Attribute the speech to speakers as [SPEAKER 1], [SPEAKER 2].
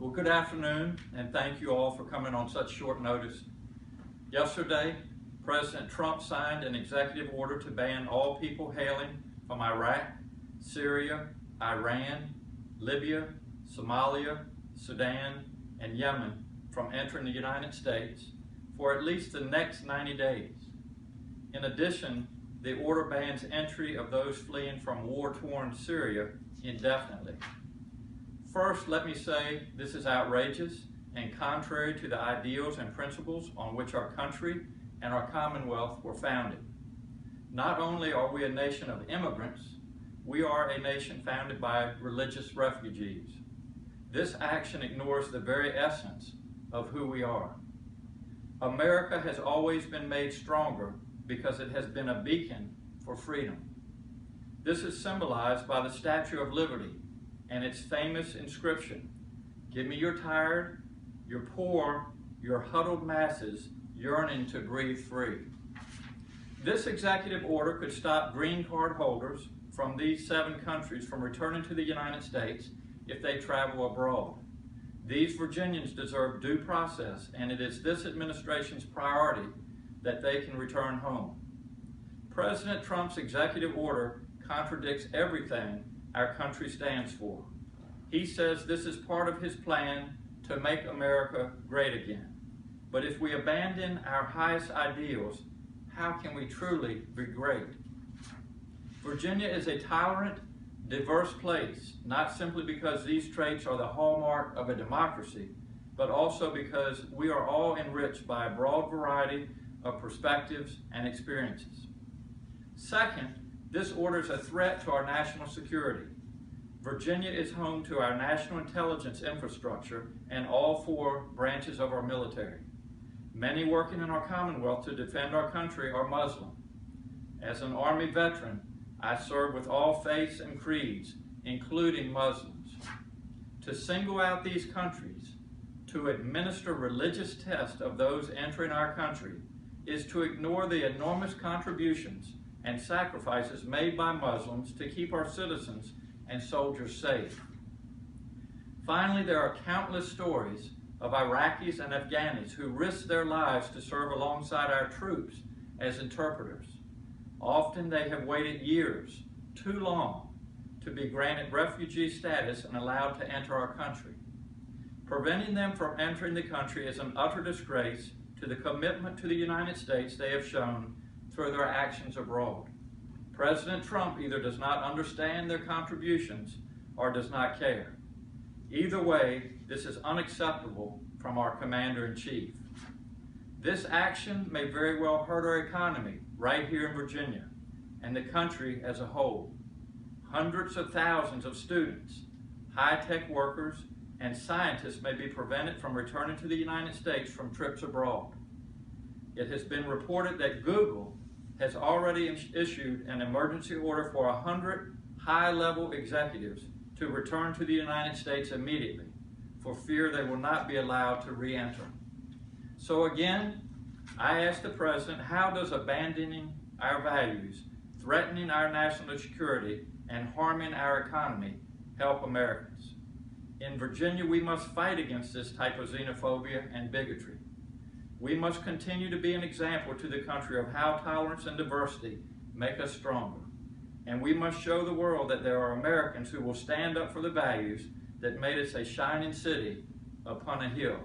[SPEAKER 1] Well, good afternoon, and thank you all for coming on such short notice. Yesterday, President Trump signed an executive order to ban all people hailing from Iraq, Syria, Iran, Libya, Somalia, Sudan, and Yemen from entering the United States for at least the next 90 days. In addition, the order bans entry of those fleeing from war-torn Syria indefinitely. First, let me say this is outrageous and contrary to the ideals and principles on which our country and our Commonwealth were founded. Not only are we a nation of immigrants, we are a nation founded by religious refugees. This action ignores the very essence of who we are. America has always been made stronger because it has been a beacon for freedom. This is symbolized by the Statue of Liberty and its famous inscription, "Give me your tired, your poor, your huddled masses yearning to breathe free." This executive order could stop green card holders from these 7 countries from returning to the United States if they travel abroad. These Virginians deserve due process, and it is this administration's priority that they can return home. President Trump's executive order contradicts everything our country stands for. He says this is part of his plan to make America great again. But if we abandon our highest ideals, how can we truly be great? Virginia is a tolerant, diverse place, not simply because these traits are the hallmark of a democracy, but also because we are all enriched by a broad variety of perspectives and experiences. Second, this order is a threat to our national security. Virginia is home to our national intelligence infrastructure and all 4 branches of our military. Many working in our Commonwealth to defend our country are Muslim. As an Army veteran, I serve with all faiths and creeds, including Muslims. To single out these countries, to administer religious tests of those entering our country, is to ignore the enormous contributions and sacrifices made by Muslims to keep our citizens and soldiers safe. Finally, there are countless stories of Iraqis and Afghanis who risked their lives to serve alongside our troops as interpreters. Often they have waited years, too long, to be granted refugee status and allowed to enter our country. Preventing them from entering the country is an utter disgrace to the commitment to the United States they have shown through their actions abroad. President Trump either does not understand their contributions or does not care. Either way, this is unacceptable from our Commander-in-Chief. This action may very well hurt our economy right here in Virginia and the country as a whole. Hundreds of thousands of students, high-tech workers, and scientists may be prevented from returning to the United States from trips abroad. It has been reported that Google has already issued an emergency order for 100 high-level executives to return to the United States immediately for fear they will not be allowed to re-enter. So again, I ask the President, how does abandoning our values, threatening our national security, and harming our economy help Americans? In Virginia, we must fight against this type of xenophobia and bigotry. We must continue to be an example to the country of how tolerance and diversity make us stronger. And we must show the world that there are Americans who will stand up for the values that made us a shining city upon a hill.